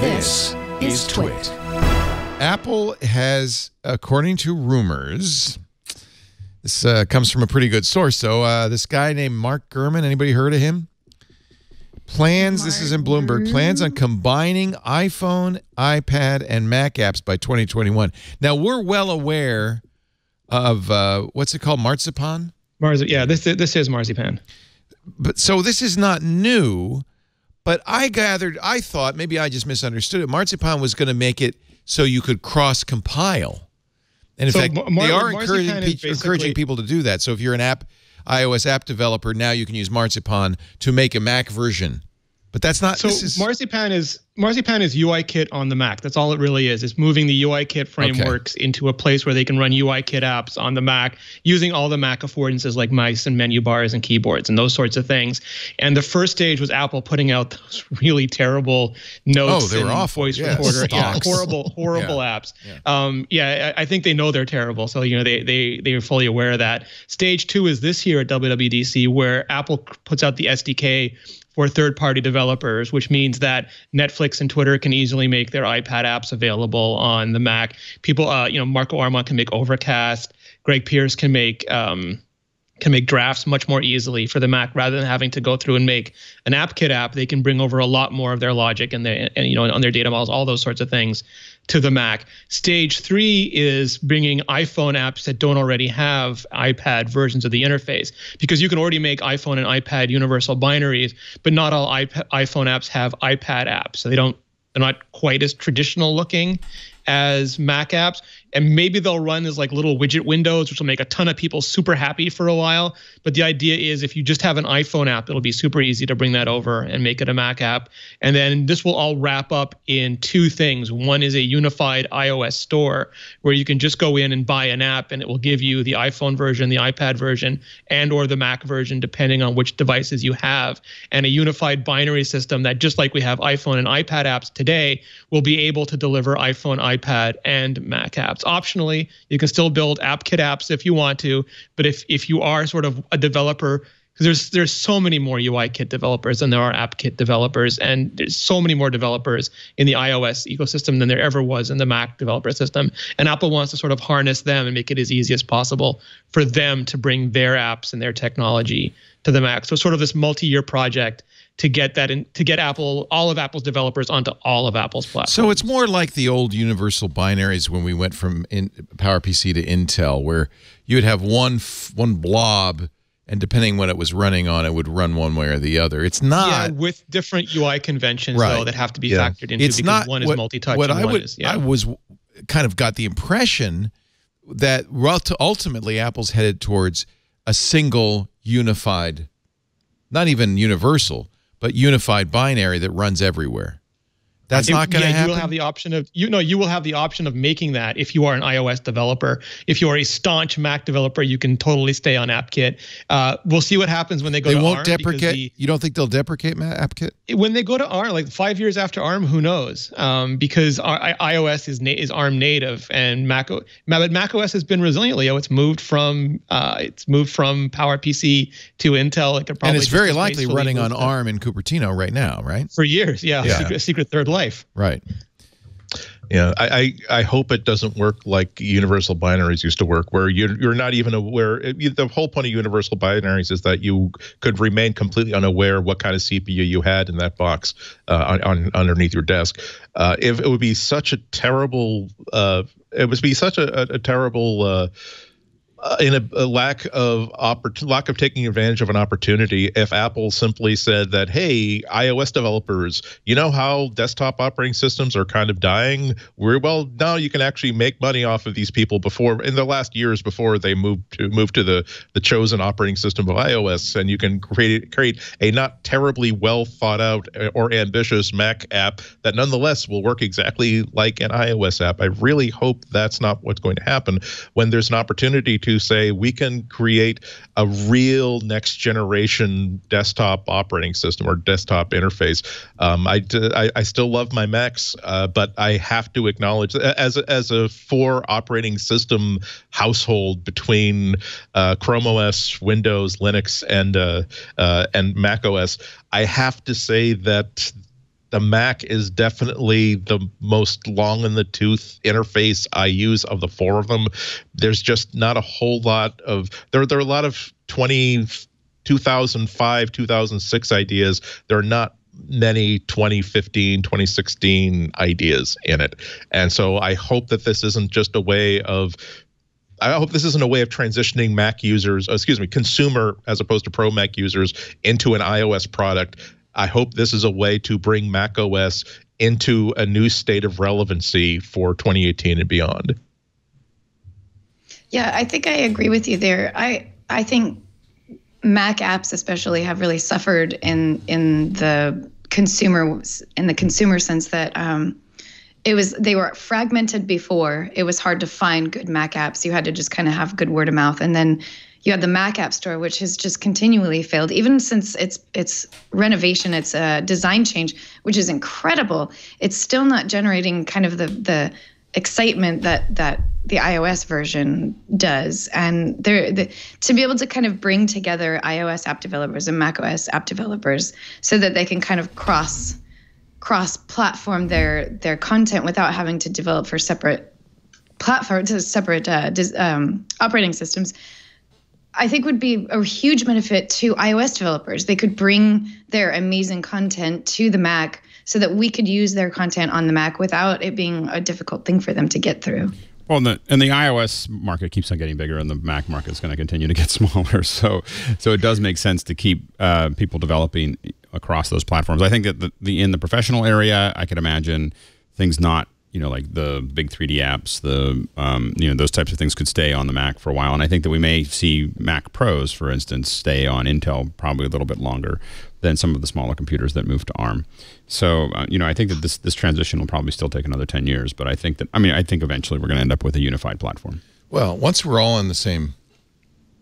This is TWiT. Apple has, according to rumors, this comes from a pretty good source, though, this guy named Mark Gurman, anybody heard of him? This is in Bloomberg, plans on combining iPhone, iPad, and Mac apps by 2021. Now, we're well aware of, what's it called, Marzipan? Yeah, this is Marzipan. But so this is not new, but I thought, maybe I just misunderstood it, Marzipan was going to make it so you could cross-compile. And in fact, they are encouraging people to do that. So if you're an iOS app developer, now you can use Marzipan to make a Mac version. But that's not. So Marzipan is UIKit on the Mac. That's all it really is. It's moving the UIKit frameworks into a place where they can run UIKit apps on the Mac using all the Mac affordances like mice and menu bars and keyboards and those sorts of things. And the first stage was Apple putting out those really terrible notes. They were and awful. Voice recorder. Yeah, horrible apps. I think they know they're terrible. So they're fully aware of that. Stage 2 is this year at WWDC, where Apple puts out the SDK for third-party developers, which means that Netflix and Twitter can easily make their iPad apps available on the Mac. People, Marco Arment can make Overcast. Greg Pierce can make drafts much more easily for the Mac rather than having to go through and make an AppKit app. They can bring over a lot more of their logic and on their data models, all those sorts of things to the Mac. Stage 3 is bringing iPhone apps that don't already have iPad versions of the interface, because you can already make iPhone and iPad universal binaries, but not all iPhone apps have iPad apps. So they're not quite as traditional looking as Mac apps, and maybe they'll run as like little widget windows, which will make a ton of people super happy for a while. But the idea is if you just have an iPhone app, it'll be super easy to bring that over and make it a Mac app. And then this will all wrap up in 2 things. One is a unified iOS store where you can just go in and buy an app, and it will give you the iPhone version, the iPad version, and or the Mac version, depending on which devices you have. And a unified binary system that, just like we have iPhone and iPad apps today, will be able to deliver iPhone, iPad, and Mac apps. Optionally, you can still build AppKit apps if you want to, but if you are sort of a developer, because there's so many more UIKit developers than there are AppKit developers, and there's so many more developers in the iOS ecosystem than there ever was in the Mac developer system. And Apple wants to sort of harness them and make it as easy as possible for them to bring their apps and their technology to the Mac. So sort of this multi-year project to get all of Apple's developers onto all of Apple's platforms. So it's more like the old universal binaries when we went from PowerPC to Intel, where you would have one blob, and depending when it was running on, it would run one way or the other. It's not with different UI conventions though that have to be factored into. It's because not one is multi-touch. I was kind of got the impression that ultimately Apple's headed towards a single unified, not even universal, but unified binary that runs everywhere. That's not going to happen. You will have the option of you will have the option of making that if you are an iOS developer. If you are a staunch Mac developer, you can totally stay on AppKit. We'll see what happens when they go to ARM. They won't deprecate. You don't think they'll deprecate AppKit? When they go to ARM, like 5 years after ARM, who knows? Because iOS is ARM native, and macOS has been resilient. Leo, it's moved from PowerPC to Intel. Like and it's very likely running on ARM in Cupertino right now, right? For years, yeah. Secret third life. Right. Yeah, I hope it doesn't work like universal binaries used to work, where you're not even aware. The whole point of universal binaries is that you could remain completely unaware what kind of CPU you had in that box underneath your desk. If it would be such a terrible, in a lack of taking advantage of an opportunity, if Apple simply said that, hey, iOS developers, you know how desktop operating systems are kind of dying? Now you can actually make money off of these people in the last years before they move to the chosen operating system of iOS, and you can create a not terribly well thought out or ambitious Mac app that nonetheless will work exactly like an iOS app. I really hope that's not what's going to happen when there's an opportunity to say we can create a real next generation desktop operating system or desktop interface. I still love my Macs, but I have to acknowledge as a 4 operating system household between Chrome OS, Windows, Linux, and Mac OS, I have to say that the Mac is definitely the most long in the tooth interface I use of the four of them. There's just not a whole lot of there are a lot of 2005, 2006 ideas. There are not many 2015, 2016 ideas in it. And so I hope that this isn't just a way of transitioning Mac users, consumer as opposed to pro Mac users into an iOS product. I hope this is a way to bring macOS into a new state of relevancy for 2018 and beyond. Yeah, I think I agree with you there. I think Mac apps especially have really suffered in the consumer sense that they were fragmented before. It was hard to find good Mac apps. You had to just kind of have good word of mouth, and then you had the Mac App Store, which has just continually failed, even since its renovation, its design change, which is incredible. It's still not generating kind of the excitement that the iOS version does. And to be able to kind of bring together iOS app developers and macOS app developers so that they can kind of cross-platform their content without having to develop for separate platforms, separate operating systems, I think would be a huge benefit to iOS developers. They could bring their amazing content to the Mac so that we could use their content on the Mac without it being a difficult thing for them to get through. Well, and the iOS market keeps on getting bigger, and the Mac market is going to continue to get smaller. So it does make sense to keep people developing across those platforms. I think that in the professional area, I could imagine things not, like the big 3D apps, those types of things could stay on the Mac for a while. And I think that we may see Mac Pros, for instance, stay on Intel probably a little bit longer than some of the smaller computers that move to ARM. So, I think that this transition will probably still take another 10 years. But I think eventually we're going to end up with a unified platform. Well, once we're all on the same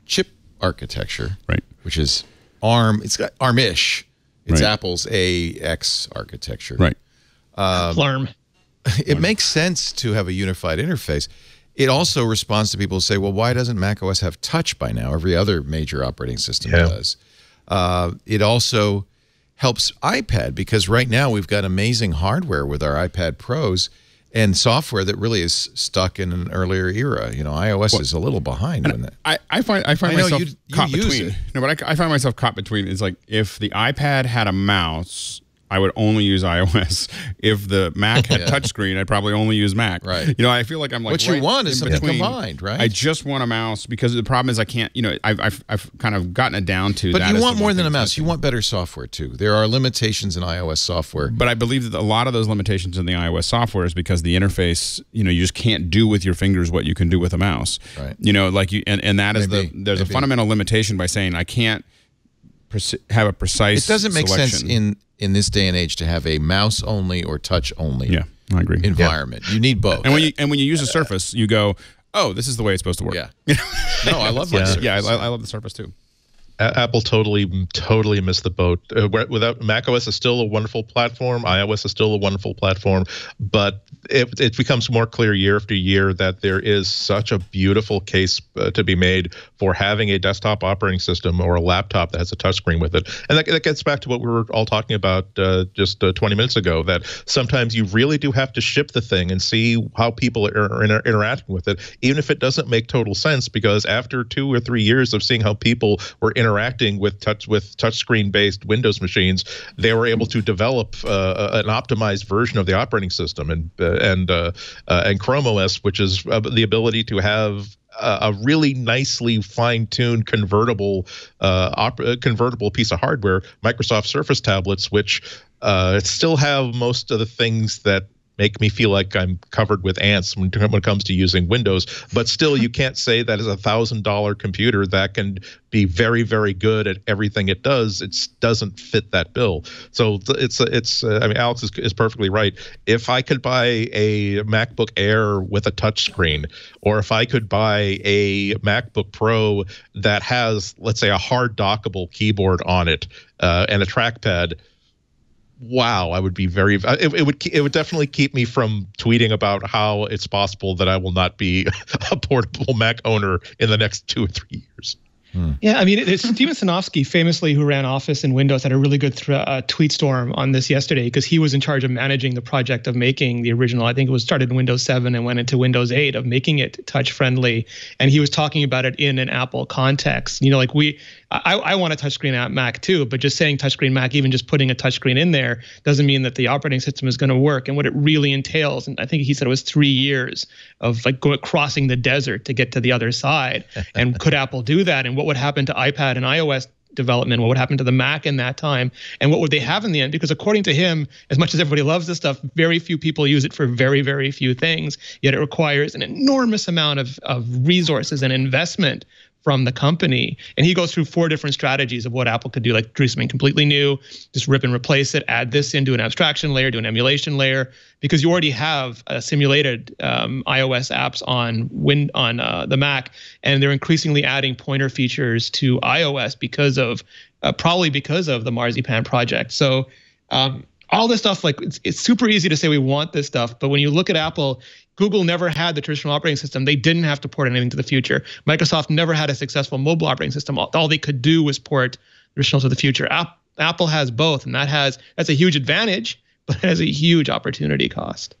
chip architecture, right, which is ARM, it's got ARM-ish. It's right. Apple's AX architecture. Right. ARM. It makes sense to have a unified interface. It also responds to people who say, well, why doesn't macOS have touch by now? Every other major operating system does. It also helps iPad because right now we've got amazing hardware with our iPad Pros and software that really is stuck in an earlier era. iOS is a little behind on that. I find myself caught between. It. No, but I find myself caught between. It's like if the iPad had a mouse, I would only use iOS. If the Mac had touchscreen, I'd probably only use Mac. Right. I feel like I'm like what you want is something combined, right? I just want a mouse because the problem is I can't. I've kind of gotten it down to. But you want more than a mouse. You want better software too. There are limitations in iOS software. But I believe that a lot of those limitations in the iOS software is because the interface. You just can't do with your fingers what you can do with a mouse. Right. And that is there's a fundamental limitation by saying I can't have a precise. It doesn't make selection. sense in this day and age to have a mouse only or touch only. Yeah, I agree. Environment. Yeah. You need both. And when you use a Surface, you go, oh, this is the way it's supposed to work. Yeah. No, I love my Surface. Yeah, I love the Surface too. Apple totally missed the boat. Without macOS is still a wonderful platform. iOS is still a wonderful platform, but it becomes more clear year after year that there is such a beautiful case to be made for having a desktop operating system or a laptop that has a touchscreen with it. And that gets back to what we were all talking about just 20 minutes ago, that sometimes you really do have to ship the thing and see how people are interacting with it, even if it doesn't make total sense, because after 2 or 3 years of seeing how people were interacting with touchscreen based Windows machines, they were able to develop an optimized version of the operating system and Chrome OS, which is the ability to have a really nicely fine-tuned convertible piece of hardware, Microsoft Surface tablets, which still have most of the things that make me feel like I'm covered with ants when it comes to using Windows. But still, you can't say that is a $1,000 computer that can be very, very good at everything it does. It doesn't fit that bill. So I mean, Alex is perfectly right. If I could buy a MacBook Air with a touchscreen, or if I could buy a MacBook Pro that has, let's say, a hard dockable keyboard on it and a trackpad, wow, I would be very. It would definitely keep me from tweeting about how it's possible that I will not be a portable Mac owner in the next 2 or 3 years. Yeah, I mean, it's Steven Sinofsky, famously, who ran Office and Windows, had a really good tweet storm on this yesterday because he was in charge of managing the project of making the original. I think it was started in Windows 7 and went into Windows 8 of making it touch friendly. And he was talking about it in an Apple context. You know, like I want a touchscreen at Mac too, but just saying touchscreen Mac, even just putting a touchscreen in there, doesn't mean that the operating system is going to work. And what it really entails, and I think he said it was 3 years of like crossing the desert to get to the other side. And could Apple do that? And what would happen to iPad and iOS development? What would happen to the Mac in that time? And what would they have in the end? Because according to him, as much as everybody loves this stuff, very few people use it for very, very few things. Yet it requires an enormous amount of resources and investment from the company. And he goes through 4 different strategies of what Apple could do, like do something completely new, just rip and replace it, add this into an abstraction layer, do an emulation layer, because you already have simulated iOS apps on the Mac, and they're increasingly adding pointer features to iOS because of probably because of the Marzipan project. So all this stuff, like it's super easy to say we want this stuff, but when you look at Apple, Google never had the traditional operating system. They didn't have to port anything to the future. Microsoft never had a successful mobile operating system. All they could do was port the traditional to the future. Apple has both, and that's a huge advantage, but it has a huge opportunity cost.